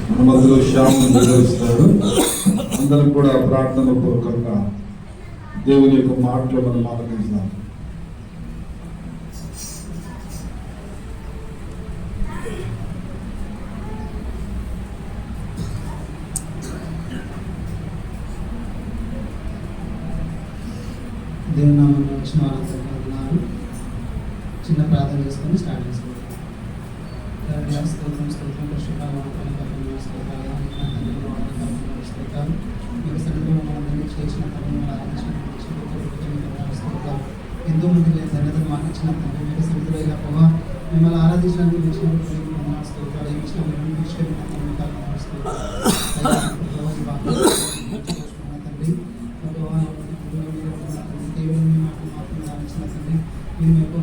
మన మధ్యలో శ్యామను నిర్వహిస్తాడు. అందరం కూడా ప్రార్థన పూర్వకంగా దేవుని యొక్క మాటలు మనం ఆలకించాం. దేవుని నామములో వచ్చిన వాళ్ళందరూ చిన్న ప్రార్థన చేసుకొని స్టార్ట్ చేసుకుంటాం. స్తోత్రం స్తోత్రం పరిశుభ్రాలు మీకు సన్నిధిలో మనందరినీ చేసిన ఎంతో మంది ధన్యతను మాకు ఇచ్చిన తండ్రి మీకు సన్నిధిలో ప్రభావ మిమ్మల్ని ఆరాధించడానికి ఇచ్చిన స్తోత్రాలు ఇచ్చిన తండ్రి మీరు ఎక్కువ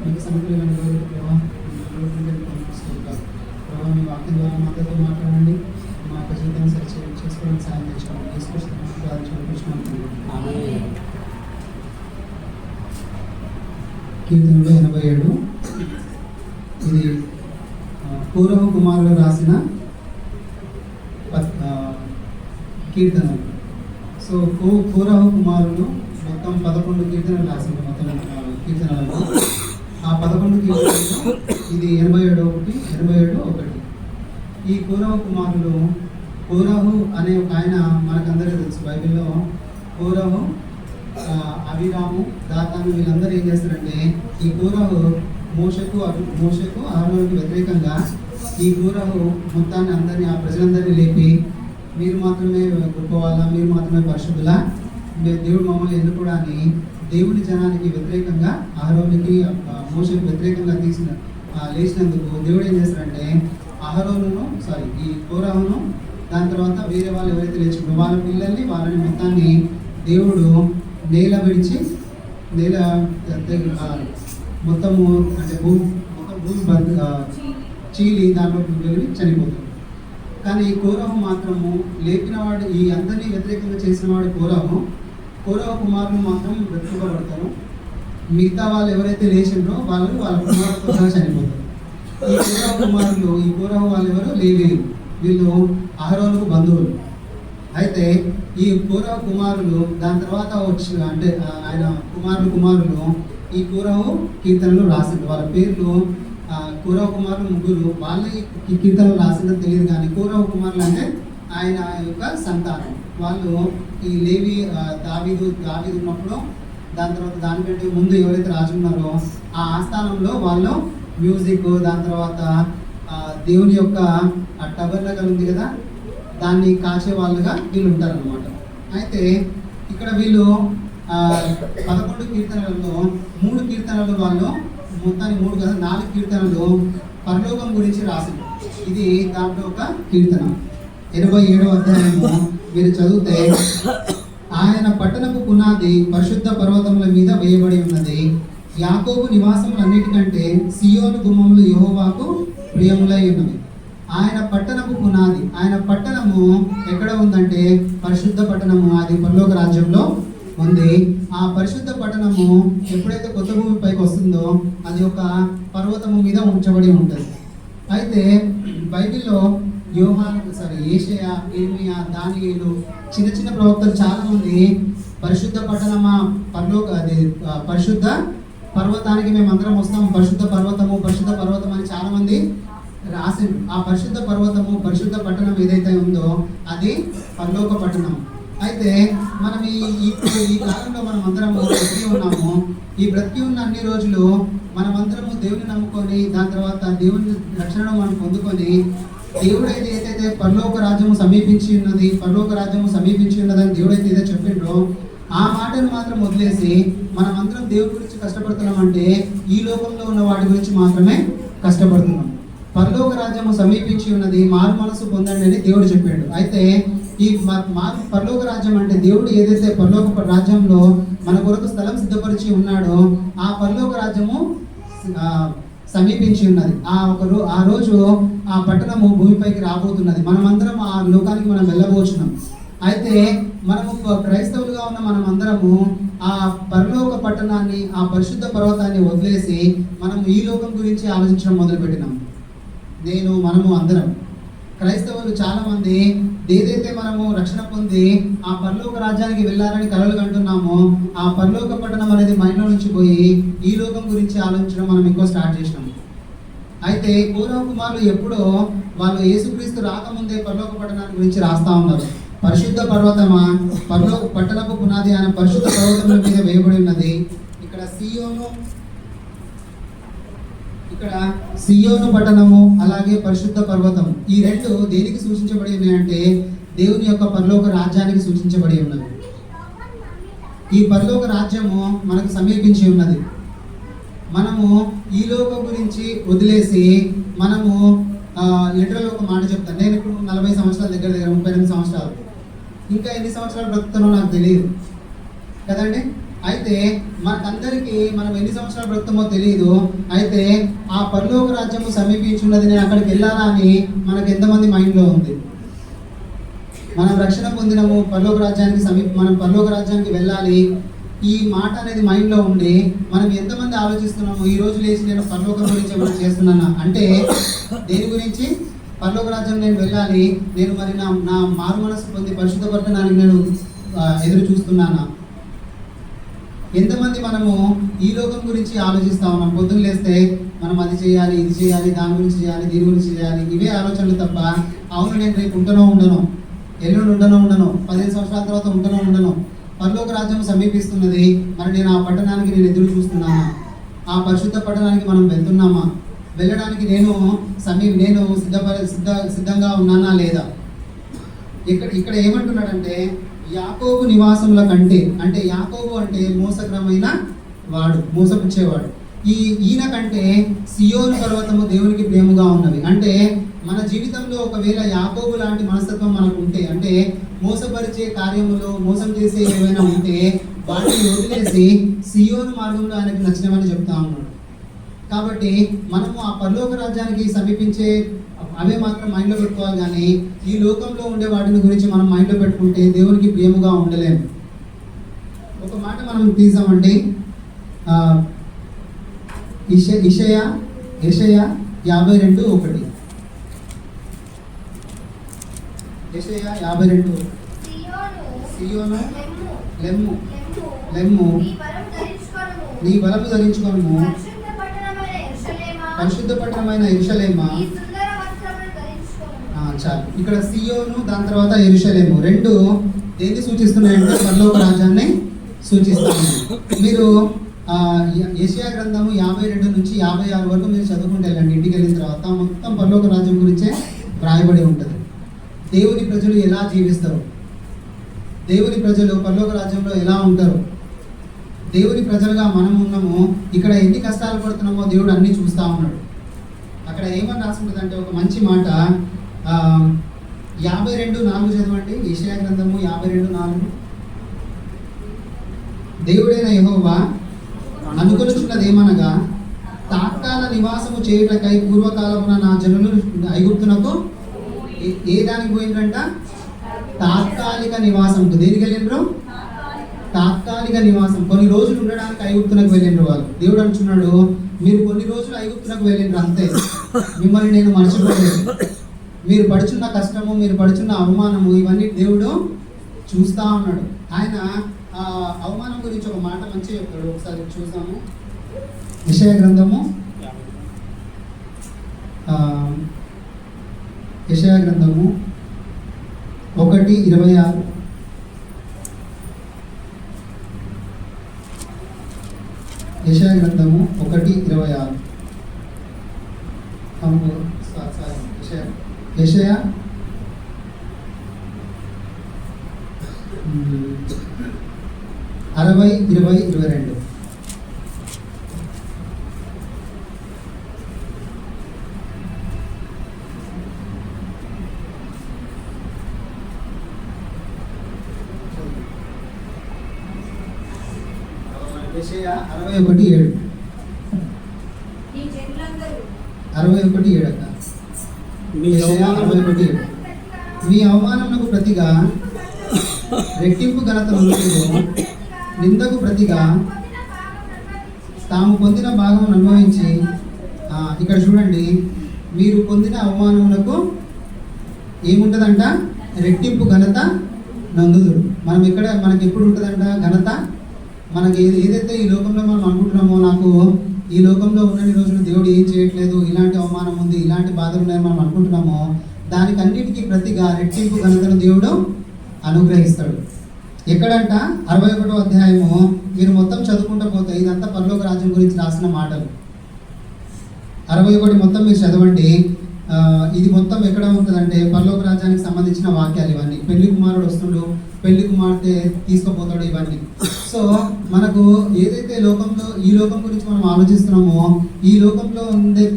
మీకు సమగ్రమైన ప్రభావ మీ వాక్యం ద్వారా మాతో మాట్లాడండి. మా యొక్క జీవితాన్ని సరి చేసుకోవడానికి సాయం చేస్తాం. కీర్తనలో 87 ఇది పూర్వ కుమారులు రాసిన కీర్తనలు. సో పూర్వ కుమారులు మొత్తం 11 కీర్తనలు రాసింది. మొత్తం కీర్తనలలో ఆ 11 కీర్తనలు ఇది 87 ఈ పూర్వ కుమారులు కోరహు అనే ఒక ఆయన మనకందరికీ తెలుసు. బైబిల్లో కోరహు, అభిరాము, దాతాను వీళ్ళందరూ ఏం చేస్తారంటే ఈ కోరహు మోషకు అహరోనుకి వ్యతిరేకంగా ఈ కోరహు మొత్తాన్ని అందరినీ ఆ ప్రజలందరినీ లేపి మీరు మాత్రమే గొప్పవాళ్ళ, మీరు మాత్రమే పరిశుద్ధులా, దేవుడు మమ్మల్ని ఎన్నుకోడా అని దేవుని జనానికి వ్యతిరేకంగా అహరోనుకి మోషకు వ్యతిరేకంగా లేచినందుకు దేవుడు ఏం చేస్తారంటే ఈ కోరహును దాని తర్వాత వేరే వాళ్ళు ఎవరైతే లేచుకుంటారో వాళ్ళ పిల్లల్ని వాళ్ళని మొత్తాన్ని దేవుడు నేల విడిచి మొత్తము అంటే భూమి చీలి దాంట్లో వెళ్ళి చనిపోతాడు. కానీ కోరహు మాత్రము లేపినవాడు, ఈ అందరినీ వ్యతిరేకంగా చేసినవాడు కోరహు కుమారులు మాత్రం బ్రతికింపబడతారు. మిగతా వాళ్ళు ఎవరైతే లేచిండ్రో వాళ్ళ కుమారులతో సహా చనిపోతారు. ఈ కోరహు వాళ్ళు ఎవరు? లేవీయులు. వీళ్ళు అహరోనుకు బంధువులు. అయితే ఈ కోరహు కుమారులు దాని తర్వాత అంటే ఆయన కుమారులు ఈ కోరహు కీర్తనలు రాసిండ్రు. వాళ్ళ పేర్లు కోరహు కుమారులు 3. వాళ్ళ ఈ కీర్తనలు రాసిందో తెలియదు, కానీ కోరహు కుమారులు అంటే ఆయన యొక్క సంతానం. వాళ్ళు ఈ లేవి దావీదు ఉన్నప్పుడు దాని తర్వాత దానికంటే ముందు ఎవరైతే రాజు ఉన్నారో ఆ ఆస్థానంలో వాళ్ళు మ్యూజిక్, దాని తర్వాత దేవుని యొక్క టబర్నకల్ ఉంది కదా, దాన్ని కాచే వాళ్ళుగా వీళ్ళు ఉంటారనమాట. అయితే ఇక్కడ వీళ్ళు 11 కీర్తనలలో 3 కీర్తనలు వాళ్ళు మొత్తానికి 3 కదా 4 కీర్తనలు పరలోకం గురించి రాసింది. ఇది దాంట్లో ఒక కీర్తన. 87వ అధ్యాయము మీరు చదివితే, ఆయన పట్టణపు పునాది పరిశుద్ధ పర్వతముల మీద వేయబడి ఉన్నది. యాకోబు నివాసములన్నిటికంటే సియోను గుమ్మములు యెహోవాకు ప్రియములై ఉన్నవి. ఆయన పట్టణపు పునాది, ఆయన పట్టణము ఎక్కడ ఉందంటే పరిశుద్ధ పట్టణము, అది పరలోక రాజ్యంలో ఉంది. ఆ పరిశుద్ధ పట్టణము ఎప్పుడైతే కొత్త భూమి పైకి వస్తుందో అది ఒక పర్వతము మీద ఉంచబడి ఉంటుంది. అయితే బైబిల్లో ఏషయా, ఇర్మియా, దానియేలు చిన్న చిన్న ప్రవక్తలు చాలా మంది పరిశుద్ధ పట్టణమా పరిశుద్ధ పర్వతానికి మేము అందరం వస్తాం, పరిశుద్ధ పర్వతం అని చాలా మంది రాసిండ్రు. ఆ పరిశుద్ధ పర్వతము, పరిశుద్ధ పట్టణం ఏదైతే ఉందో అది పరలోక పట్టణం. అయితే మనం ఈ కాలంలో మనం అందరం బ్రతికి ఉన్నాము. ఈ బ్రతికి ఉన్న అన్ని రోజులు మనమందరము దేవుని నమ్ముకొని దాని తర్వాత దేవుని రక్షణను మనం పొందుకొని దేవుడు ఏదైతే పరలోక రాజ్యము సమీపించి ఉన్నదని దేవుడు అయితే చెప్పిండ్రో ఆ మాటను మాత్రం వదిలేసి మనమందరం దేవుడి గురించి కష్టపడుతున్నామంటే ఈ లోకంలో ఉన్న వాటి గురించి మాత్రమే కష్టపడుతున్నాం. పరలోక రాజ్యము సమీపించి ఉన్నది, మారు మనసు పొందండి అని దేవుడు చెప్పాడు. అయితే ఈ పరలోక రాజ్యం అంటే దేవుడు ఏదైతే పరలోక రాజ్యంలో మన కొరకు స్థలం సిద్ధపరిచి ఉన్నాడో ఆ పరలోక రాజ్యము సమీపించి ఉన్నది. ఆ రోజు ఆ పట్టణము భూమిపైకి రాబోతున్నది. మనమందరం ఆ లోకానికి మనం వెళ్ళబోచున్నాం. అయితే మనము క్రైస్తవులుగా ఉన్న మనమందరము ఆ పరలోక పట్టణాన్ని, ఆ పరిశుద్ధ పర్వతాన్ని వదిలేసి మనం ఈ లోకం గురించి ఆలోచించడం మొదలుపెట్టినాం. మనము అందరం క్రైస్తవులు చాలా మంది ఏదైతే మనము రక్షణ పొంది ఆ పరలోక రాజ్యానికి వెళ్ళాలని కలలు కంటున్నామో, ఆ పరలోక పట్టణం అనేది మైండ్లో నుంచి పోయి ఈ లోకం గురించి ఆలోచించడం మనం ఇంకో స్టార్ట్ చేసినాం. అయితే కోరహ కుమారులు ఎప్పుడో వాళ్ళు యేసుక్రీస్తు రాకముందే పరలోక పట్టణాన్ని గురించి రాస్తా ఉన్నారు. పరిశుద్ధ పర్వతమా, పరలోక పట్టణపు పునాది ఆయన పరిశుద్ధ పర్వతముల మీద వేయబడి ఉన్నది. ఇక్కడ సియోను పట్టణము, అలాగే పరిశుద్ధ పర్వతం, ఈ రెండు దేనికి సూచించబడి ఉన్నాయంటే దేవుని యొక్క పరలోక రాజ్యానికి సూచించబడి ఉన్నది. ఈ పరలోక రాజ్యము మనకు సమీపించి ఉన్నది. మనము ఈ లోకం గురించి వదిలేసి మనము లిటరల్ ఒక మాట చెప్తాను. నేను ఇప్పుడు 40 సంవత్సరాల దగ్గర 38 సంవత్సరాలు, ఇంకా ఎన్ని సంవత్సరాలు బ్రతుకుతానో నాకు తెలియదు కదండి. అయితే మనకందరికీ మనం ఎన్ని సంవత్సరాలు బ్రతుకుతామో తెలియదు. అయితే ఆ పరలోక రాజ్యము సమీపించున్నది, నేను అక్కడికి వెళ్ళాలా అని మనకు ఎంతమంది మైండ్లో ఉంది? మనం రక్షణ పొందినము, మనం పరలోక రాజ్యానికి వెళ్ళాలి, ఈ మాట అనేది మైండ్లో ఉండి మనం ఎంతమంది ఆలోచిస్తున్నాము ఈ రోజు లేచి నేను పరలోకం గురించి ఏమైనా చేస్తున్నానా అంటే దేని గురించి? పరలోక రాజ్యం నేను వెళ్ళాలి, నేను మరి నా మారు మనసు పొంది పరిశుద్ధ పట్టణానికి నేను ఎదురు చూస్తున్నానా? ఎంతమంది మనము ఈ లోకం గురించి ఆలోచిస్తా ఉన్నాం? పొద్దున్న లేస్తే మనం అది చేయాలి, ఇది చేయాలి, దాని గురించి చేయాలి, దీని గురించి చేయాలి, ఇవే ఆలోచనలు తప్ప అవును నేను రేపు ఉండను, ఎల్లుండి ఉండను, 15 సంవత్సరాల తర్వాత ఉండను, పరలోక రాజ్యం సమీపిస్తున్నది, మరి నేను ఆ పట్టణానికి నేను ఎదురు చూస్తున్నానా? ఆ పరిశుద్ధ పట్టణానికి మనం వెళ్తున్నామా? వెళ్ళడానికి నేను సిద్ధంగా ఉన్నానా లేదా? ఇక్కడ ఏమంటున్నాడంటే యాకోబు నివాసముల కంటే, అంటే యాకోబు అంటే మోసకరమైన వాడు, మోసపుచ్చేవాడు. ఈయన కంటే సియోను పర్వతము దేవునికి ప్రేమగా ఉన్నవి. అంటే మన జీవితంలో ఒకవేళ యాకోబు లాంటి మనస్తత్వం మనకు ఉంటే, అంటే మోసపరిచే కార్యములు, మోసం చేసే ఏవైనా ఉంటే వాటిని వదిలేసి సియోను మార్గంలో ఆయనకు నచ్చినవని చెప్తా ఉన్నాడు. కాబట్టి మనము ఆ పరలోక రాజ్యానికి సమీపించే అవే మాత్రం మైండ్లో పెట్టుకోవాలి, కానీ ఈ లోకంలో ఉండే వాటిని గురించి మనం మైండ్లో పెట్టుకుంటే దేవునికి ప్రియముగా ఉండలేము. ఒక మాట మనం తీసామండి, యెషయా 52:1. యెషయా 52:1. సియోను లెమ్ము నీ బలము ధరించుకొనుము, పరిశుద్ధ పట్టణమైన యెరూషలేమా. చాలు. ఇక్కడ సియోను, దాని తర్వాత యెరూషలేము రెండు దేన్ని సూచిస్తున్నాయంటే పరలోక రాజ్యాన్ని సూచిస్తున్నాయి. మీరు యెషయా గ్రంథము 52 నుంచి 56 వరకు మీరు చదువుకుంటే వెళ్ళండి. ఇంటికి వెళ్ళిన తర్వాత మొత్తం పరలోక రాజ్యం గురించే వ్రాయబడి ఉంటుంది. దేవుని ప్రజలు ఎలా జీవిస్తారు, దేవుని ప్రజలు పరలోక రాజ్యంలో ఎలా ఉంటారు, దేవుని ప్రజలుగా మనం ఉన్నాము, ఇక్కడ ఎన్ని కష్టాలు పడుతున్నామో దేవుడు అన్నీ చూస్తూ ఉన్నాడు. అక్కడ ఏమని రాసి ఉంటుందంటే ఒక మంచి మాట, 52:4 చదవండి. యెషయా గ్రంథము 52:4. దేవుడైన యెహోవా అనుకొనుచున్నది ఏమనగా, తాత్కాల నివాసము చేయుటకై పూర్వకాలమున నా జనులు ఐగుప్తునకు ఏ దానికి పోయిందంట? తాత్కాలిక నివాసం. దేనికి వెళ్ళిండ్రు? తాత్కాలిక నివాసం. కొన్ని రోజులు ఉండడానికి ఐగుప్తునకు వెళ్ళిండ్రు వాళ్ళు. దేవుడు అంటున్నాడు, మీరు కొన్ని రోజులు ఐగుప్తునకు వెళ్ళిండ్రు అంతే, మిమ్మల్ని నేను మర్చిపోలేదు. మీరు పడుచున్న కష్టము, మీరు పడుచున్న అవమానము, ఇవన్నీ దేవుడు చూస్తూ ఉన్నాడు. ఆయన అవమానం గురించి ఒక మాట మంచిగా చెప్తాడు. ఒకసారి చూద్దాము. యెషయా గ్రంథము 1:26. యెషయా గ్రంథము 1:26. యెషయా 60:20-22. యెషయా 61:7. 61:7 అక్క. యెషయా 61:7. మీ అవమానమునకు ప్రతిగా రెట్టింపు ఘనత నొందుదురు, నిందకు ప్రతిగా తాము పొందిన భాగం అనుభవించి ఇక్కడ చూడండి, మీరు పొందిన అవమానములకు ఏముంటుందంట? రెట్టింపు ఘనత నందుదురు. మనకి ఎప్పుడు ఉంటుందంట ఘనత? మనకి ఏదైతే ఈ లోకంలో మనం అనుకుంటున్నామో, నాకు ఈ లోకంలో ఉన్నన్ని రోజులు దేవుడు ఏం చేయట్లేదు, ఇలాంటి అవమానం ఉంది, ఇలాంటి బాధలు ఉన్నాయని మనం అనుకుంటున్నామో, దానికి అన్నిటికీ ప్రతిగా రెట్టింపు ఘనతను దేవుడు అనుగ్రహిస్తాడు. ఎక్కడంట? 61వ అధ్యాయము. మీరు మొత్తం చదువుకుంటూ పోతే ఇదంతా పరలోక రాజ్యం గురించి రాసిన మాటలు. 61 మొత్తం మీరు చదవండి. ఇది మొత్తం ఎక్కడ ఉంటుందంటే పరలోక రాజ్యానికి సంబంధించిన వాక్యాలు ఇవన్నీ. పెళ్లి కుమారుడు వస్తుండు, పెళ్లి కుమార్తె తీసుకుపోతాడు, ఇవన్నీ. సో మనకు ఏదైతే ఈ లోకం గురించి మనం ఆలోచిస్తున్నామో, ఈ లోకంలో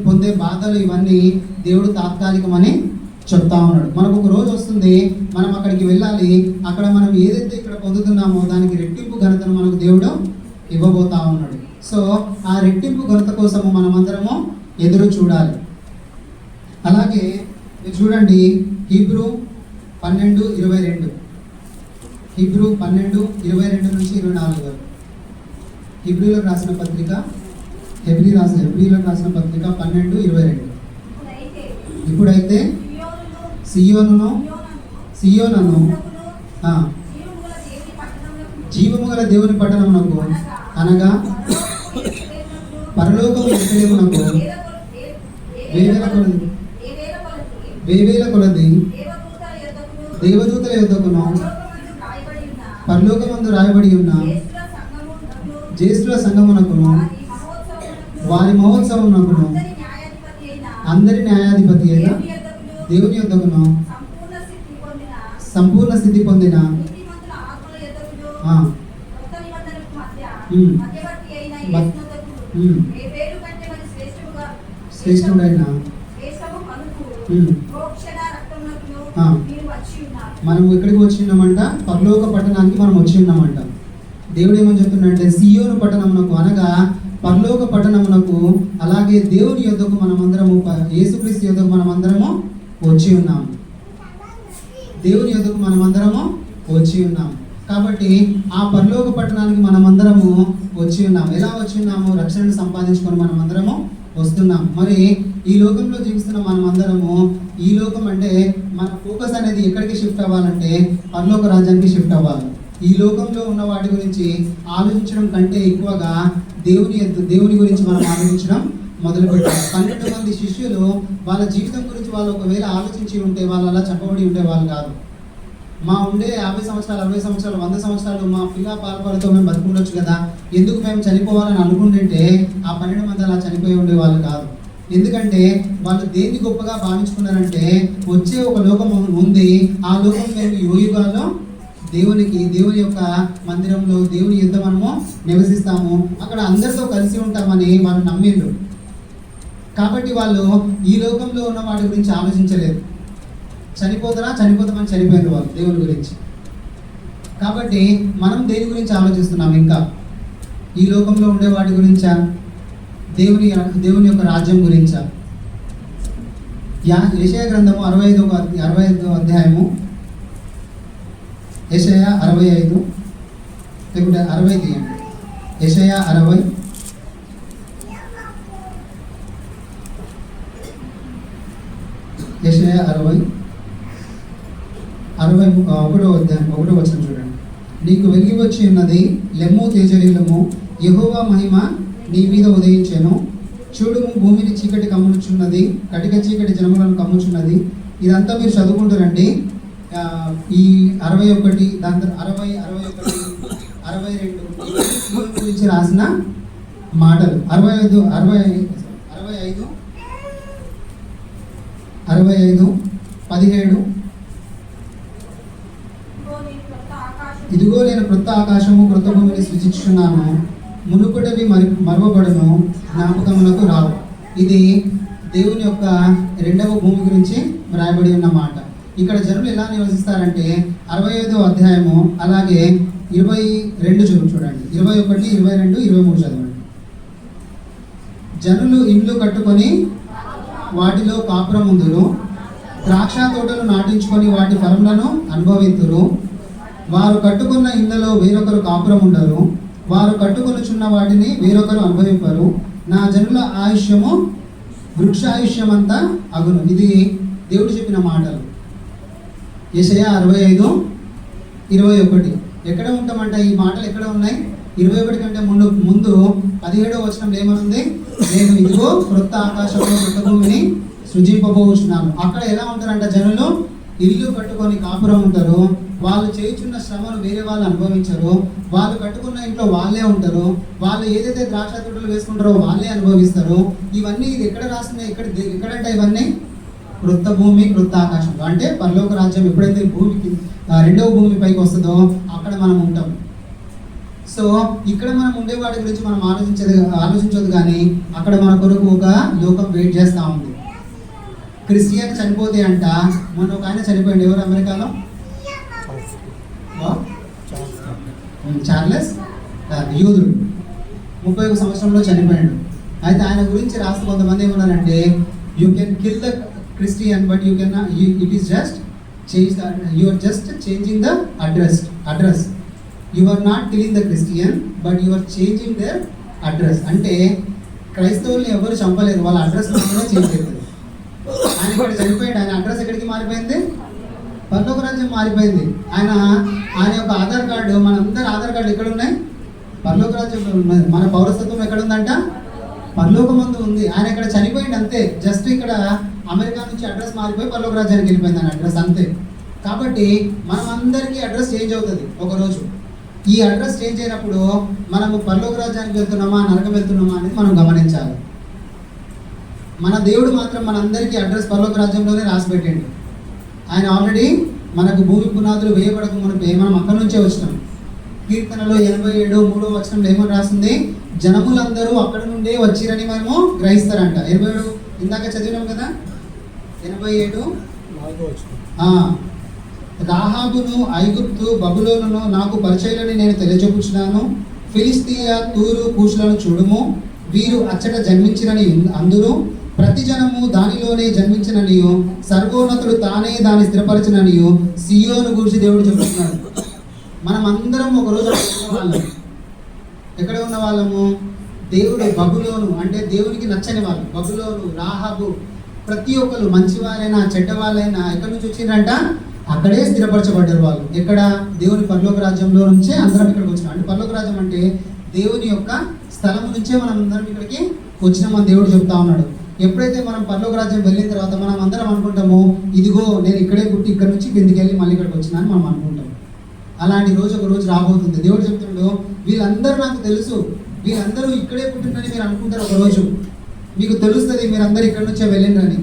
పొందే బాధలు ఇవన్నీ దేవుడు తాత్కాలికమని చెప్తా ఉన్నాడు. మనకు ఒక రోజు వస్తుంది, మనం అక్కడికి వెళ్ళాలి. అక్కడ మనం ఏదైతే ఇక్కడ పొందుతున్నామో దానికి రెట్టింపు ఘనతను మనకు దేవుడు ఇవ్వబోతా ఉన్నాడు. సో ఆ రెట్టింపు ఘనత కోసము మనమందరము ఎదురు చూడాలి. అలాగే మీరు చూడండి, హీబ్రూ 12:22, హీబ్రూ 12:22 నుంచి 24 వరకు. హెబ్రీలకు రాసిన పత్రిక 12:22. ఇప్పుడైతే సియోనును జీవము గల దేవుని పట్టణమునకు అనగా పరలోకము ఎక్కడేమునకు వేవేల కొలది దేవదూతల యొద్దకును పరలోకమందు రాయబడి ఉన్న జ్యేష్ఠుల సంగమునకును వారి మహోత్సవమునకును అందరి న్యాయాధిపతి అయిన దేవుని యొద్దకును సంపూర్ణ స్థితి పొందిన శ్రేష్ఠుడైన మనం ఎక్కడికి వచ్చి ఉన్నామంట? పరలోక పట్టణానికి మనం వచ్చి ఉన్నామంట. దేవుడు ఏమని చెప్తున్నాడంటే, సియోను పట్టణమునకు అనగా పరలోక పట్టణమునకు, అలాగే దేవుని యొద్దకు మనమందరము, యేసుక్రీస్తు యొద్దకు మనమందరము వచ్చి ఉన్నాము. దేవుని యొద్దకు మనమందరము వచ్చి ఉన్నాము. కాబట్టి ఆ పరలోక పట్టణానికి మనమందరము వచ్చి ఉన్నాము. ఎలా వచ్చి ఉన్నాము? రక్షణను సంపాదించుకొని మనమందరము వస్తున్నాం. మరి ఈ లోకంలో జీవిస్తున్న మనమందరము, ఈ లోకం అంటే మన ఫోకస్ అనేది ఎక్కడికి షిఫ్ట్ అవ్వాలంటే పరలోక రాజ్యానికి షిఫ్ట్ అవ్వాలి. ఈ లోకంలో ఉన్న వాటి గురించి ఆలోచించడం కంటే ఎక్కువగా దేవుని గురించి మనం ఆలోచించడం మొదలుపెట్టారు. 12 మంది శిష్యులు వాళ్ళ జీవితం గురించి వాళ్ళు ఒకవేళ ఆలోచించి ఉంటే వాళ్ళు అలా చెప్పబడి ఉండేవాళ్ళు కాదు. మా ఉండే 50 సంవత్సరాలు, 60 సంవత్సరాలు, 100 సంవత్సరాలు మా పిల్ల పాలపాలతో మేము బతుకుండొచ్చు కదా, ఎందుకు మేము చనిపోవాలని అనుకుంటుంటే ఆ 12 మంది అలా చనిపోయి ఉండేవాళ్ళు కాదు. ఎందుకంటే వాళ్ళు దేన్ని గొప్పగా భావించుకున్నారంటే, వచ్చే ఒక లోకం ఉంది, ఆ లోకం మేము యుగాల్లో దేవుని యొక్క మందిరంలో దేవుని యుద్ధ మనము నివసిస్తాము, అక్కడ అందరితో కలిసి ఉంటామని వాళ్ళు నమ్మిండ్రు. కాబట్టి వాళ్ళు ఈ లోకంలో ఉన్న వాటి గురించి ఆలోచించలేదు. చనిపోతామని చనిపోయిన వాళ్ళు దేవుని గురించి. కాబట్టి మనం దేని గురించి ఆలోచిస్తున్నాం? ఇంకా ఈ లోకంలో ఉండే వాటి గురించా, దేవుని యొక్క రాజ్యం గురించా? యెషయా గ్రంథము 65వ అధ్యాయము, యెషయా 65 లేకుంటే 60 తీయండి. యెషయా 60 యెషయా 61వ అధ్యాయం 1వ వచనం చూడండి. నీకు వెలిగి వచ్చి ఉన్నది, లెమ్ము తేజరీలము, యెహోవా మహిమ నీ మీద ఉదయించెను. చూడుము, భూమిని చీకటి కమ్ముచున్నది, కటిక చీకటి జనములను కమ్ముచున్నది. ఇదంతా మీరు చదువుకుంటారండి. ఈ 61, దాని తర్వాత 60, 61, 62 గురించి రాసిన మాటలు. 65, 17. ఇదిగో నేను క్రొత్త ఆకాశము క్రొత్త భూమిని సృజించుచున్నాను, మునుపటివి మరువబడును, జ్ఞాపకములకు రావు. ఇది దేవుని యొక్క 2వ భూమి గురించి రాయబడి ఉన్న మాట. ఇక్కడ జనులు ఎలా నివసిస్తారంటే 65వ అధ్యాయము, అలాగే 22 చూడండి, 21, 22, 23 చదవండి. జనులు ఇండ్లు కట్టుకొని వాటిలో కాపురముందురు, ద్రాక్ష తోటలు నాటించుకొని వాటి ఫలములను అనుభవింతురు, వారు కట్టుకున్న ఇళ్ళలో వేరొకరు కాపురం ఉండరు, వారు కట్టుకొనుచున్న వాటిని వేరొకరు అనుభవింపరు. నా జనుల ఆయుష్యము వృక్షాయుష్యమంతా అగును. ఇది దేవుడు చెప్పిన మాటలు. యెషయా 65:21. ఎక్కడ ఉంటామంట ఈ మాటలు? ఎక్కడ ఉన్నాయి? 21 కంటే ముందు 17వ వచనంలో ఏమనుంది? నేను ఇదిగో క్రొత్త ఆకాశంలో క్రొత్త భూమిని సృజింపబోచున్నాను. అక్కడ ఎలా ఉంటారంట జనులు? ఇల్లు కట్టుకొని కాపురం ఉంటారు. వాళ్ళు చేయుచున్న శ్రమను వేరే వాళ్ళు అనుభవించరు. వాళ్ళు కట్టుకున్న ఇంట్లో వాళ్ళే ఉంటారు. వాళ్ళు ఏదైతే ద్రాక్ష తోటలు వేసుకుంటారో వాళ్ళే అనుభవిస్తారు. ఇవన్నీ ఇది ఎక్కడ రాస్తున్నాయి? ఎక్కడంటే ఇవన్నీ క్రొత్త భూమి క్రొత్త ఆకాశం. అంటే పరలోక రాజ్యం ఎప్పుడైతే భూమికి రెండవ భూమి పైకి వస్తుందో అక్కడ మనం ఉంటాం. సో ఇక్కడ మనం ఉండే వాటి గురించి మనం ఆలోచించదు కానీ అక్కడ మన కొరకు ఒక లోకం వెయిట్ చేస్తూ ఉంది. క్రిస్టియన్ చనిపోతే అంట, మొన్న ఒక ఆయన చనిపోయింది. ఎవరు? అమెరికాలో చార్లెస్ యూదుడు 31 సంవత్సరంలో చనిపోయాడు. అయితే ఆయన గురించి రాస్తూ కొంతమంది ఏమన్నారంటే, you can kill the Christian but you can it is just change the you are just changing the address. You are not killing the Christian but you are changing their address. అంటే క్రైస్తవుల్ని ఎవరు చంపలేరు, వాళ్ళ address మాత్రమే change అవుతుంది. ఆయన ఇక్కడ చనిపోయాడు, ఆయన అడ్రస్ ఎక్కడికి మారిపోయింది? పరలోక రాజ్యం మారిపోయింది. ఆయన యొక్క ఆధార్ కార్డు, మనందరి ఆధార్ కార్డు ఎక్కడ ఉన్నాయి? పరలోక రాజ్యంలో ఉన్నది. మన పౌరసత్వం ఎక్కడ ఉందంట? పరలోకమందు ఉంది. ఆయన ఇక్కడ చనిపోయింది అంతే. జస్ట్ ఇక్కడ అమెరికా నుంచి అడ్రస్ మారిపోయి పరలోక రాజ్యానికి వెళ్ళిపోయింది ఆయన అడ్రస్ అంతే. కాబట్టి మనం అందరికీ అడ్రస్ చేంజ్ అవుతుంది ఒకరోజు. ఈ అడ్రస్ చేంజ్ అయినప్పుడు మనము పరలోక రాజ్యానికి వెళ్తున్నామా నరకం వెళ్తున్నామా అనేది మనం గమనించాలి. మన దేవుడు మాత్రం మనందరికీ అడ్రస్ పరలోక రాజ్యంలోనే రాసి పెట్టిండు. ఆయన ఆల్రెడీ మనకు భూమి పునాదులు వేయబడక మనం అక్కడి నుంచే వచ్చినాం. కీర్తనలో 87:3 వచనంలో ఏమని రాస్తుంది? జనములందరూ అక్కడ నుండే వచ్చిరని మనము గ్రహిస్తారంట. 87 ఇందాక చదివినాం కదా. 87 రాహాబును ఐగుప్తు బబులోనును నాకు పరిచయులని నేను తెలియచెప్పుచున్నాను. ఫిలిస్తీయ తూరు కూషులను చూడుము, వీరు అచ్చట జన్మించినని అందురు. ప్రతి జనము దానిలోనే జన్మించిననియు, సర్వోన్నతుడు తానే దాన్ని స్థిరపరచిననియు సియోను గురించి దేవుడు చెప్తున్నాడు. మనం అందరం ఒకరోజు వాళ్ళం. ఎక్కడ ఉన్న వాళ్ళము? దేవుడు బబులోను అంటే దేవునికి నచ్చని వాళ్ళు. బబులోను, రాహాబు, ప్రతి ఒక్కరు మంచివారైనా చెడ్డవాళ్ళైనా ఎక్కడి నుంచి వచ్చిందంట? అక్కడే స్థిరపరచబడ్డారు వాళ్ళు. ఎక్కడ? దేవుని పరలోక రాజ్యంలో నుంచే అందరం ఇక్కడికి వచ్చినాం. అంటే పరలోక రాజ్యం అంటే దేవుని యొక్క స్థలం నుంచే మనం అందరం ఇక్కడికి వచ్చినామని దేవుడు చెప్తా ఉన్నాడు. ఎప్పుడైతే మనం పరలోక రాజ్యం వెళ్ళిన తర్వాత మనం అందరం అనుకుంటాము, ఇదిగో నేను ఇక్కడే పుట్టి ఇక్కడ నుంచి కిందికి వెళ్ళి మళ్ళీ ఇక్కడికి వచ్చినా అని మనం అనుకుంటాం. అలాంటి రోజు ఒక రోజు రాబోతుంది. దేవుడు చెప్తున్నాడు, వీళ్ళందరూ నాకు తెలుసు, వీళ్ళందరూ ఇక్కడే పుట్టిందని మీరు అనుకుంటారు. ఒక రోజు మీకు తెలుస్తుంది మీరందరూ ఇక్కడ నుంచే వెళ్ళిండ్రని.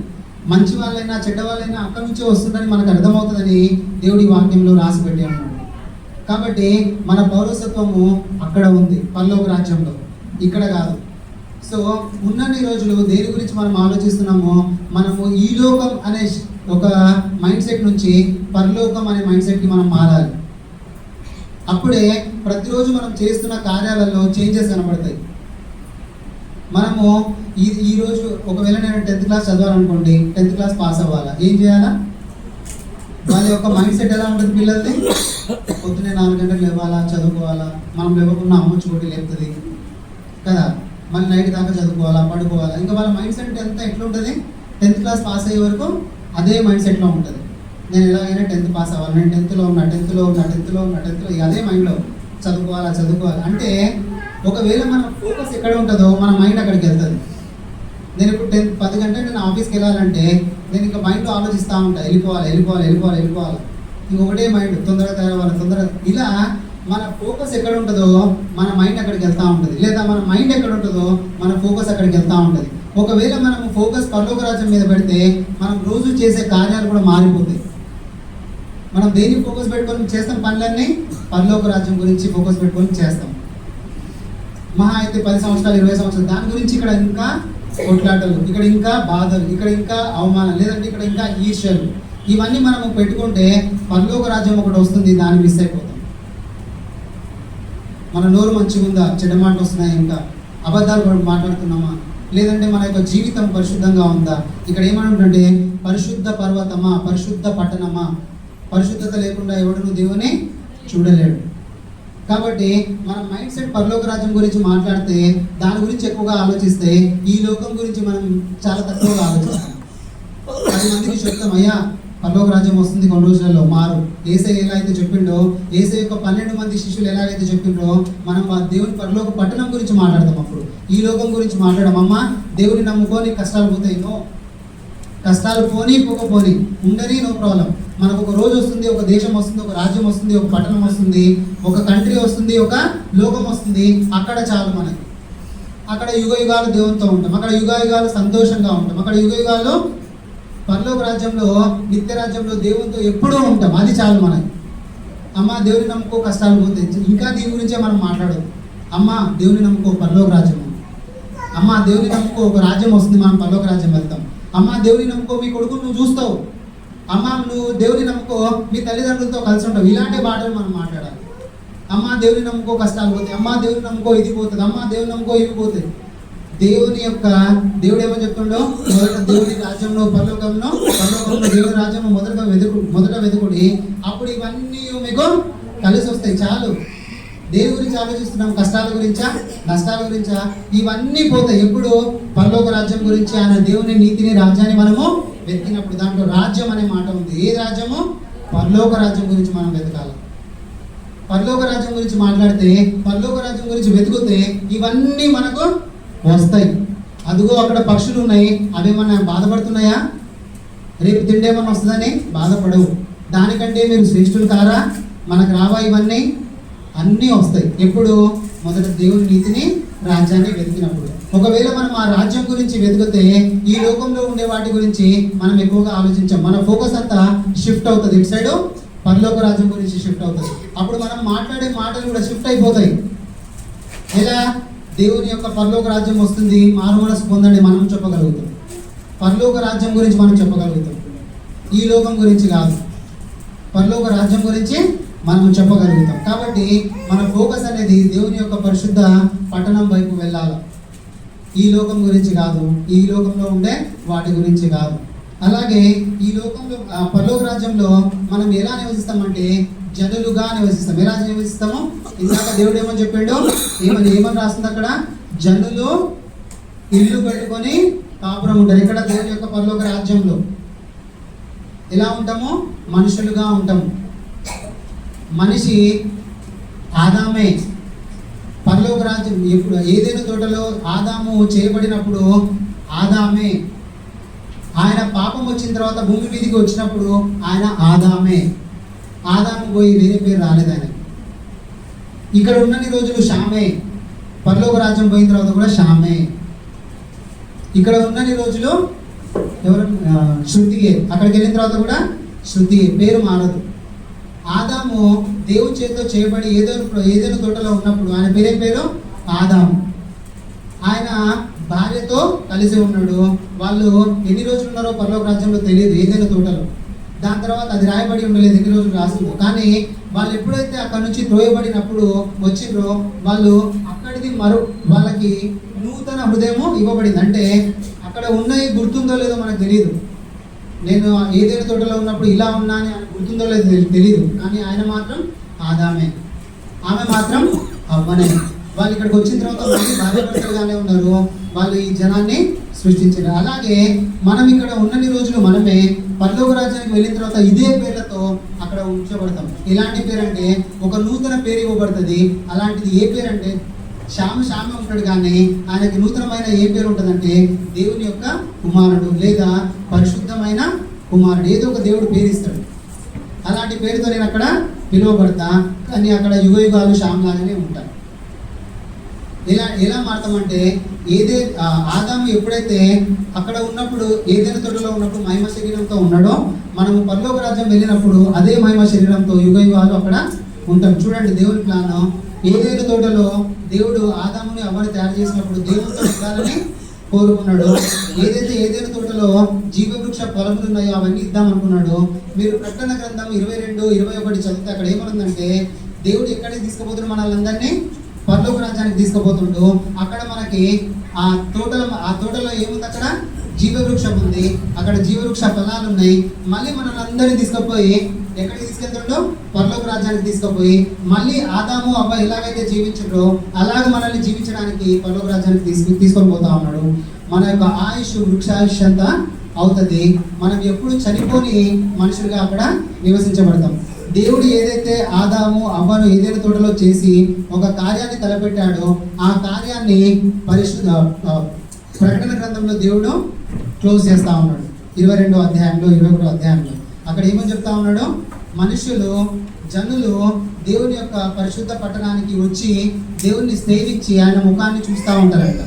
మంచి వాళ్ళైనా చెడ్డ వాళ్ళైనా అక్కడి నుంచే వస్తుందని మనకు అర్థమవుతుందని దేవుడి వాక్యంలో రాసి పెట్టి అన్నాడు. కాబట్టి మన పౌరసత్వము అక్కడ ఉంది, పరలోక రాజ్యంలో, ఇక్కడ కాదు. సో ఉన్నన్ని రోజులు దేని గురించి మనం ఆలోచిస్తున్నామో, మనము ఈ లోకం అనే ఒక మైండ్ సెట్ నుంచి పరలోకం అనే మైండ్ సెట్కి మనం మారాలి. అప్పుడే ప్రతిరోజు మనం చేస్తున్న కార్యాలలో చేంజెస్ కనబడతాయి. మనము ఈరోజు ఒకవేళ నేను 10th class చదవాలనుకోండి, 10th class pass అవ్వాలా, ఏం చేయాలా? వాళ్ళ యొక్క మైండ్ సెట్ ఎలా ఉంటుంది పిల్లలది? పొద్దునే 4 గంటలకు లేవాలా, చదువుకోవాలా. మనం లేవకుండా అమ్మ చోటి లేపుతుంది కదా, మళ్ళీ నైట్ దాకా చదువుకోవాలా, పడుకోవాలా. ఇంకా వాళ్ళ మైండ్ సెట్ ఎంత ఎట్లా ఉంటుంది? 10th క్లాస్ పాస్ అయ్యే వరకు అదే మైండ్ సెట్లో ఉంటుంది. నేను ఎలాగైనా 10th పాస్ అవ్వాలి, నేను 10th ఉన్నా అదే మైండ్లో చదువుకోవాలా. అంటే ఒకవేళ మన ఫోకస్ ఎక్కడ ఉంటుందో మన మైండ్ అక్కడికి వెళ్తుంది. నేను ఇప్పుడు 10 గంటలకు నేను ఆఫీస్కి వెళ్ళాలంటే నేను ఇంకా మైండ్లో ఆలోచిస్తూ ఉంటాను, వెళ్ళిపోవాలి. ఇంకొకటే మైండ్, తొందరగా తయారవ్వాలి. ఇలా మన ఫోకస్ ఎక్కడ ఉంటుందో మన మైండ్ అక్కడికి వెళ్తూ ఉంటుంది. లేదా మన మైండ్ ఎక్కడ ఉంటుందో మన ఫోకస్ అక్కడికి వెళ్తూ ఉంటుంది. ఒకవేళ మనం ఫోకస్ పరలోక రాజ్యం మీద పెడితే మనం రోజు చేసే కార్యాలు కూడా మారిపోతాయి. మనం దేన్ని ఫోకస్ పెట్టుకొని చేస్తాం? పనులన్నీ పరలోక రాజ్యం గురించి ఫోకస్ పెట్టుకొని చేస్తాం. మహా అయితే 10 సంవత్సరాలు 20 సంవత్సరాలు దాని గురించి ఇక్కడ ఇంకా కొట్లాటలు, ఇక్కడ ఇంకా బాధలు, ఇక్కడ ఇంకా అవమానం, లేదంటే ఇక్కడ ఇంకా ఈర్ష్యలు, ఇవన్నీ మనము పెట్టుకుంటే పరలోక రాజ్యం ఒకటి వస్తుంది, దాన్ని మిస్ అయిపోతాం. మన నోరు మంచిగా ఉందా, చెడ్డ మాటలు వస్తున్నాయి, ఇంకా అబద్ధాలు మాట్లాడుతున్నామా, లేదంటే మన యొక్క జీవితం పరిశుద్ధంగా ఉందా? ఇక్కడ ఏమంటుంటే పరిశుద్ధ పర్వతమా, పరిశుద్ధ పట్టణమా, పరిశుద్ధత లేకుండా ఎవడును దేవుని చూడలేడు. కాబట్టి మన మైండ్ సెట్ పరలోక రాజ్యం గురించి మాట్లాడితే దాని గురించి ఎక్కువగా ఆలోచిస్తే ఈ లోకం గురించి మనం చాలా తక్కువగా ఆలోచిస్తాం. 10 మందికి చెప్తాం, అయ్యా పరలోక రాజ్యం వస్తుంది కొన్ని రోజులలో మారు. యేసయ్య ఎలా అయితే చెప్పిండో, యేసయ్య యొక్క 12 మంది శిష్యులు ఎలాగైతే చెప్పిండ్రో, మనం ఆ దేవుని పరలోక పట్టణం గురించి మాట్లాడతాం. అప్పుడు ఈ లోకం గురించి మాట్లాడడం. అమ్మ దేవుని నమ్ముకొని కష్టాలు పోతాయి, నో. కష్టాలు పోకపోని ఉండని, నో ప్రాబ్లం. మనకు ఒక రోజు వస్తుంది, ఒక దేశం వస్తుంది, ఒక రాజ్యం వస్తుంది, ఒక పట్టణం వస్తుంది, ఒక కంట్రీ వస్తుంది, ఒక లోకం వస్తుంది. అక్కడ చాలు మనకి. అక్కడ యుగ యుగాలు దేవునితో ఉంటాం, అక్కడ యుగ యుగాలు సంతోషంగా ఉంటాం, అక్కడ యుగ యుగాలు పరలోక రాజ్యంలో, నిత్య రాజ్యంలో దేవునితో ఎప్పుడూ ఉంటాం. అది చాలు మనకి. అమ్మ దేవుని నమ్ముకో కష్టాలు పోతాయి. ఇంకా దీని గురించే మనం మాట్లాడదు. అమ్మ దేవుని నమ్ముకో పరలోక రాజ్యం. అమ్మ దేవుని నమ్ముకో ఒక రాజ్యం వస్తుంది, మనం పరలోక రాజ్యం వెళ్తాం. అమ్మ దేవుని నమ్ముకో మీ కొడుకుని నువ్వు చూస్తావు. అమ్మ నువ్వు దేవుని నమ్ముకో మీ తల్లిదండ్రులతో కలిసి ఉంటావు. ఇలాంటి మాటలు మనం మాట్లాడాలి. అమ్మ దేవుని నమ్ముకో కష్టాలు పోతాయి, అమ్మ దేవుని నమ్ముకో ఇది పోతుంది, అమ్మ దేవుని నమ్ముకో ఇవి పోతాయి. దేవుడు ఏమో చెప్తుండో, మొదట దేవుని రాజ్యంలో పరలోకంలో దేవుని రాజ్యంలో మొదట వెతుకుడి, అప్పుడు ఇవన్నీ మీకు కలిసి వస్తాయి. చాలు. దేని గురించి ఆలోచిస్తున్నాం? కష్టాల గురించా, నష్టాల గురించా? ఇవన్నీ పోతాయి. ఎప్పుడు పరలోక రాజ్యం గురించి, ఆయన దేవుని నీతిని, రాజ్యాన్ని మనము వెతికినప్పుడు. దాంట్లో రాజ్యం అనే మాట ఉంది. ఏ రాజ్యము? పరలోక రాజ్యం గురించి మనం వెతకాలి. పరలోక రాజ్యం గురించి మాట్లాడితే, పరలోక రాజ్యం గురించి వెతికితే ఇవన్నీ మనకు వస్తాయి. అదిగో అక్కడ పక్షులు ఉన్నాయి, అవేమన్నా బాధపడుతున్నాయా? రేపు తిండి ఏమన్నా వస్తుందని బాధపడవు. దానికంటే మీరు శ్రేష్ఠులు కారా? మనకు రావా ఇవన్నీ? అన్నీ వస్తాయి. ఎప్పుడు? మొదట దేవుని నీతిని, రాజ్యాన్ని వెతికినప్పుడు. ఒకవేళ మనం ఆ రాజ్యం గురించి వెతికితే ఈ లోకంలో ఉండే వాటి గురించి మనం ఎక్కువగా ఆలోచించాం. మన ఫోకస్ అంతా షిఫ్ట్ అవుతుంది. ఇటు సైడ్ పరలోక రాజ్యం గురించి షిఫ్ట్ అవుతుంది. అప్పుడు మనం మాట్లాడే మాటలు కూడా షిఫ్ట్ అయిపోతాయి. ఎలా? దేవుని యొక్క పరలోక రాజ్యం వస్తుంది, మారు మనసు పొందండి మనం చెప్పగలుగుతాం. పరలోక రాజ్యం గురించి మనం చెప్పగలుగుతాం, ఈ లోకం గురించి కాదు. పరలోక రాజ్యం గురించి మనం చెప్పగలుగుతాం. కాబట్టి మన ఫోకస్ అనేది దేవుని యొక్క పరిశుద్ధ పట్టణం వైపు వెళ్ళాలి. ఈ లోకం గురించి కాదు, ఈ లోకంలో ఉండే వాటి గురించి కాదు. అలాగే ఈ లోకంలో పరలోక రాజ్యంలో మనం ఎలా నివసిస్తామంటే జనులుగా నివసిస్తాం. ఎలా నివసిస్తాము? ఇందాక దేవుడు ఏమని చెప్పాడు, ఏమని రాస్తుంది అక్కడ? జనులు ఇల్లు కట్టుకొని కాపురం ఉంటారు. ఇక్కడ దేవుని యొక్క పరలోక రాజ్యంలో ఎలా ఉంటాము? మనుషులుగా ఉంటాము. మనిషి ఆదామే. పరలోక రాజ్యం ఎప్పుడు? ఏదైనా తోటలో ఆదాము చేయబడినప్పుడు ఆదామే. ఆయన పాపం వచ్చిన తర్వాత భూమి మీదకి వచ్చినప్పుడు ఆయన ఆదామే. ఆదాము పోయి వేరే పేరు రాలేదు ఆయన. ఇక్కడ ఉన్నన్ని రోజులు షామే. పరలోక రాజ్యం పోయిన తర్వాత కూడా షామే. ఇక్కడ ఉన్నన్ని రోజులు ఎవరు? శృతియే. అక్కడికి వెళ్ళిన తర్వాత కూడా శృతియే. పేరు మారదు. ఆదాము దేవుని చేతితో చేయబడి ఏదైనా తోటలో ఉన్నప్పుడు ఆయన పేరు ఆదాము. ఆయన భార్యతో కలిసి ఉన్నాడు. వాళ్ళు ఎన్ని రోజులు ఉన్నారో పరలోక రాజ్యంలో తెలియదు, ఏదైనా తోటలో. దాని తర్వాత అది రాయబడి ఉండలేదు ఎన్ని రోజులు రాసిందో. కానీ వాళ్ళు ఎప్పుడైతే అక్కడి నుంచి త్రోయబడినప్పుడు వచ్చిండ్రో వాళ్ళు అక్కడిది వాళ్ళకి నూతన హృదయము ఇవ్వబడింది. అంటే అక్కడ ఉన్నది గుర్తుందో లేదో మనకు తెలియదు. నేను ఏదైనా తోటలో ఉన్నప్పుడు ఇలా ఉన్నా అని గుర్తుందో లేదో తెలియదు. కానీ ఆయన మాత్రం ఆదామే, ఆమె మాత్రం అవ్వనే. వాళ్ళు ఇక్కడికి వచ్చిన తర్వాత మళ్ళీ భార్యాభర్తలుగానే ఉన్నారు. వాళ్ళు ఈ జనాన్ని సృష్టించారు. అలాగే మనం ఇక్కడ ఉన్నన్ని రోజులు మనమే పరలోక రాజ్యానికి వెళ్ళిన తర్వాత ఇదే పేర్లతో అక్కడ ఉంచబడతాం. ఎలాంటి పేరు అంటే ఒక నూతన పేరు ఇవ్వబడుతుంది. అలాంటిది ఏ పేరు అంటే శామె ఉంటాడు. కానీ ఆయనకి నూతనమైన ఏ పేరు ఉంటుందంటే దేవుని యొక్క కుమారుడు లేదా పరిశుద్ధమైన కుమారుడు. ఏదో ఒక దేవుడు పేరు ఇస్తాడు. అలాంటి పేరుతో నేను అక్కడ పిలువబడతా. కానీ అక్కడ యుగ యుగాలు శామ్లాగానే ఉంటాను. ఎలా మారుతామంటే ఆదాము ఎప్పుడైతే అక్కడ ఉన్నప్పుడు ఏదైనా తోటలో ఉన్నప్పుడు మహిమ శరీరంతో ఉన్నాడో మనము పరలోక రాజ్యం వెళ్ళినప్పుడు అదే మహిమ శరీరంతో యుగ యుగాలు అక్కడ ఉంటాం. చూడండి దేవుని ప్లాన్. ఏదైనా తోటలో దేవుడు ఆదాముని అవ్వని తయారు చేసినప్పుడు దేవునితో ఉండాలని కోరుకున్నాడు. ఏదైనా తోటలో జీవవృక్ష ఫలములు ఉన్నాయో అవన్నీ ఇద్దాం అనుకున్నాడు. మీరు ప్రకటన గ్రంథం 22-21 చదివితే అక్కడ ఏమనుందంటే దేవుడు ఎక్కడికి తీసుకుపోతున్నాడు? మనల్ని పరలోక రాజ్యానికి తీసుకుపోతుండు. అక్కడ మనకి ఆ తోటలో ఏముంది? అక్కడ జీవవృక్షం ఉంది. అక్కడ జీవవృక్ష ఫలాలు ఉన్నాయి. మళ్ళీ మనల్ని అందరినీ తీసుకుపోయి ఎక్కడికి తీసుకెళ్తాడో పరలోక రాజ్యానికి తీసుకుపోయి మళ్ళీ ఆదాము అవ్వ ఎలాగైతే జీవించారో అలాగ మనల్ని జీవించడానికి పరలోక రాజ్యానికి తీసుకొని పోతా ఉన్నాడు. మన యొక్క ఆయుష్ వృక్షాయుష్ అంతా అవుతుంది. మనం ఎప్పుడు చనిపోని మనుషులుగా అక్కడ నివసించబడతాం. దేవుడు ఏదైతే ఆదాము అవ్వను ఏదైతే తోటలో చేసి ఒక కార్యాన్ని తలపెట్టాడో ఆ కార్యాన్ని ప్రకటన గ్రంథంలో దేవుడు క్లోజ్ చేస్తా ఉన్నాడు. 22వ అధ్యాయంలో 21వ అధ్యాయంలో అక్కడ ఏమని చెప్తా ఉన్నాడు, జనులు దేవుని యొక్క పరిశుద్ధ పట్టణానికి వచ్చి దేవుణ్ణి సేవించి ఆయన ముఖాన్ని చూస్తూ ఉంటారంట.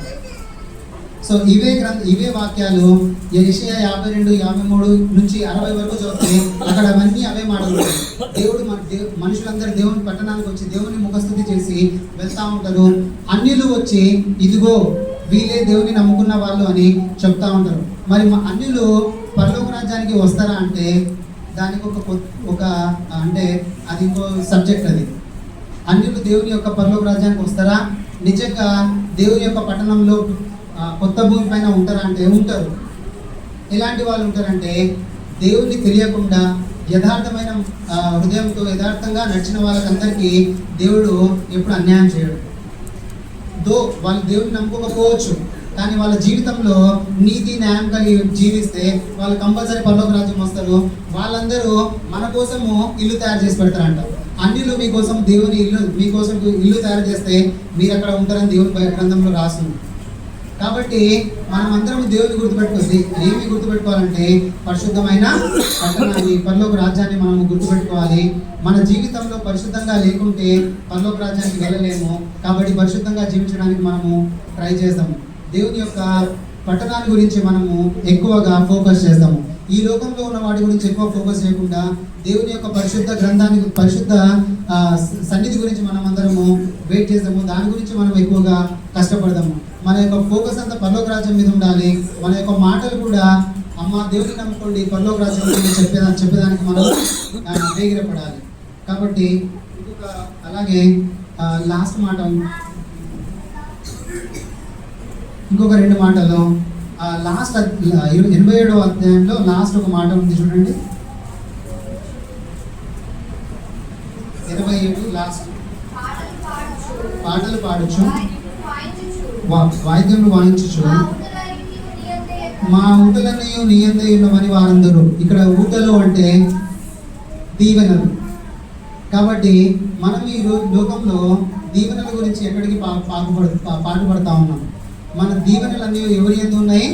సో ఇవే వాక్యాలు యెషయా 52, 53 నుంచి 60 వరకు చదివితే అక్కడ అవన్నీ అవే మాటలు. దేవుడు మనుషులందరూ దేవుని పట్టణానికి వచ్చి దేవుని ముఖస్థుతి చేసి వెళ్తా ఉంటారు. అన్యులు వచ్చి ఇదిగో వీళ్ళే దేవుని నమ్ముకున్న వాళ్ళు అని చెప్తా ఉంటారు. మరి అన్యులు పరలోక రాజ్యానికి వస్తారా అంటే దానికి ఒక అంటే అది ఇంకో సబ్జెక్ట్. అది అన్యులు దేవుని యొక్క పరలోక రాజ్యానికి వస్తారా, నిజంగా దేవుని యొక్క పట్టణంలో కొత్త భూమి పైన ఉంటారా అంటే ఉంటారు. ఎలాంటి వాళ్ళు ఉంటారంటే దేవుని తెలియకుండా యథార్థమైన హృదయంతో యథార్థంగా నడిచిన వాళ్ళకందరికీ దేవుడు ఎప్పుడు అన్యాయం చేయడు. వాళ్ళు దేవుని నమ్ముకోకపోవచ్చు, కానీ వాళ్ళ జీవితంలో నీతి న్యాయం కలిగి జీవిస్తే వాళ్ళు కంపల్సరీ పరలోక రాజ్యం వస్తారు. వాళ్ళందరూ మన కోసము ఇల్లు తయారు చేసి పెడతారంట. అన్యులు మీకోసం దేవుని ఇల్లు మీకోసం ఇల్లు తయారు చేస్తే మీరు అక్కడ ఉంటారని దేవుని గ్రంథంలో రాస్తుంది. కాబట్టి మనం అందరం దేవుని గుర్తుపెట్టుకోవాలంటే పరిశుద్ధమైన పట్టణాన్ని పరలోక రాజ్యాన్ని మనం గుర్తుపెట్టుకోవాలి. మన జీవితంలో పరిశుద్ధంగా లేకుంటే పరలోక రాజ్యానికి వెళ్ళలేము. కాబట్టి పరిశుద్ధంగా జీవించడానికి మనము ట్రై చేస్తాము. దేవుని యొక్క పట్టణాన్ని గురించి మనము ఎక్కువగా ఫోకస్ చేస్తాము. ఈ లోకంలో ఉన్న వాటి గురించి ఎక్కువ ఫోకస్ చేయకుండా దేవుని యొక్క పరిశుద్ధ సన్నిధి గురించి మనం అందరము వెయిట్ చేస్తాము. దాని గురించి మనం ఎక్కువగా కష్టపడదాము. మన యొక్క ఫోకస్ అంతా పరలోక రాజ్యం మీద ఉండాలి. మన యొక్క మాటలు కూడా అమ్మ దేవుని నమ్ముకోండి పరలోక రాజ్యం గురించి చెప్పేదానికి మనం వేగిరపడాలి. కాబట్టి అలాగే లాస్ట్ మాట ఇంకొక 2 మాటలు లాస్ట్ 87వ అధ్యాయంలో లాస్ట్ ఒక మాట ఉంది చూడండి. 27 లాస్ట్. పాటలు పాడచ్చు, వాయిద్యములు వాయించచ్చు, మా ఊటలన్నీ నీయందే ఉన్నవని వారందరూ. ఇక్కడ ఊటలు అంటే దీవెనలు. కాబట్టి మనం ఈ లోకంలో దీవెనల గురించి ఎక్కడికి పాటుపడతా ఉన్నాం. మన దీవెనలన్నీ ఎవరి యందు ఉన్నాయి?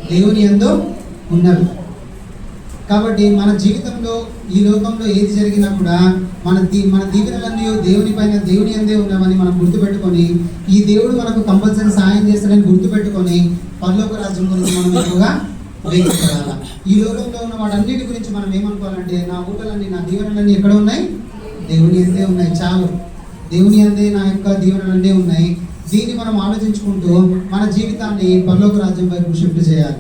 దేవుని యందు ఉన్నవి. కాబట్టి మన జీవితంలో ఈ లోకంలో ఏది జరిగినా కూడా మన దీవెనలన్నీ దేవుని యందే ఉన్నవని మనం గుర్తుపెట్టుకొని ఈ దేవుడు మనకు కంపల్సరీ సాయం చేస్తాడని గుర్తుపెట్టుకొని పరలోక రాజ్యం గురించి మనం ఎక్కువగా వేగిపడాలి. ఈ లోకంలో ఉన్న వాటన్నిటి గురించి మనం ఏమనుకోవాలంటే నా ఊటలన్నీ నా దీవెనలన్నీ ఎక్కడ ఉన్నాయి? దేవుని యందే ఉన్నాయి. చాలు, దేవుని యందే నా యొక్క దీవెనలన్నీ ఉన్నాయి. దీన్ని మనం ఆలోచించుకుంటూ మన జీవితాన్ని పరలోక రాజ్యం వైపు షిఫ్ట్ చేయాలి.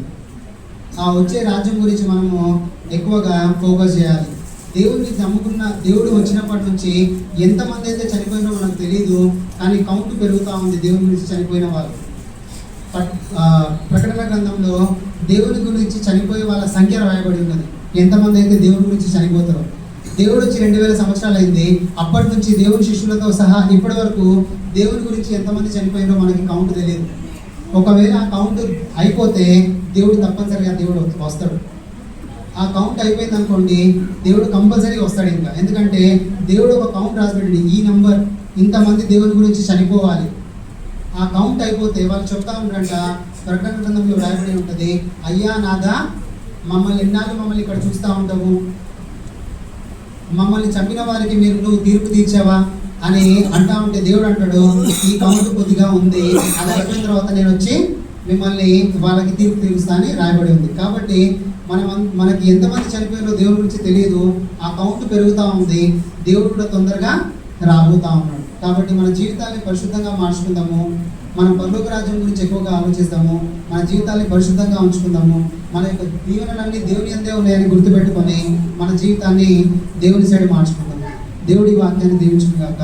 ఆ వచ్చే రాజ్యం గురించి మనము ఎక్కువగా ఫోకస్ చేయాలి. దేవుడిని నమ్ముకున్న దేవుడు వచ్చినప్పటి నుంచి ఎంతమంది అయితే చనిపోయినో మనకు తెలియదు, కానీ కౌంట్ పెరుగుతూ ఉంది దేవుని గురించి చనిపోయిన వాళ్ళు. ప్రకటన గ్రంథంలో దేవుని గురించి చనిపోయే వాళ్ళ సంఖ్య రాయబడి ఉన్నది. ఎంతమంది అయితే దేవుని గురించి చనిపోతారో. దేవుడు వచ్చి 2000 సంవత్సరాలు అయింది. అప్పటి నుంచి దేవుని శిష్యులతో సహా ఇప్పటి వరకు దేవుని గురించి ఎంతమంది చనిపోయినో మనకి కౌంట్ తెలియదు. ఒకవేళ ఆ కౌంట్ అయిపోతే దేవుడు తప్పనిసరిగా దేవుడు వస్తాడు. ఆ కౌంట్ అయిపోయింది అనుకోండి, దేవుడు కంపల్సరీ వస్తాడు. ఇంకా ఎందుకంటే దేవుడు ఒక కౌంట్ రాసిపెట్టి ఈ నంబర్ ఇంతమంది దేవుని గురించి చనిపోవాలి. ఆ కౌంట్ అయిపోతే వాళ్ళు చెప్తా ఉంటారంట, ప్రకటన గ్రంథంలో రాయబడి ఉంటుంది, అయ్యా నాదా మమ్మల్ని మమ్మల్ని ఇక్కడ చూస్తూ ఉంటావు, మమ్మల్ని చంపిన వారికి నువ్వు తీర్పు తీర్చావా అని అంటా ఉంటే దేవుడు అంటాడు, ఈ కౌంట్ కొద్దిగా ఉంది, అది అయిపోయిన తర్వాత నేను వచ్చి మిమ్మల్ని వాళ్ళకి తీర్పు తీరుస్తా అని రాయబడి ఉంది. కాబట్టి మనకి ఎంతమంది చనిపోయారో దేవుడి గురించి తెలియదు. ఆ కౌంట్ పెరుగుతూ ఉంది. దేవుడు కూడా తొందరగా రాబోతా ఉన్నాడు. కాబట్టి మన జీవితాన్ని పరిశుద్ధంగా మార్చుకుందాము. మనం పరలోక రాజ్యం గురించి ఎక్కువగా ఆలోచిస్తాము. మన జీవితాన్ని పరిశుద్ధంగా ఉంచుకుందాము. మన యొక్క దీవెనలన్నీ దేవుని అందే ఉన్నాయని గుర్తుపెట్టుకొని మన జీవితాన్ని దేవుని సైడ్ మార్చుకుందాము. దేవుడి వాక్యాన్ని దీవించుగాక.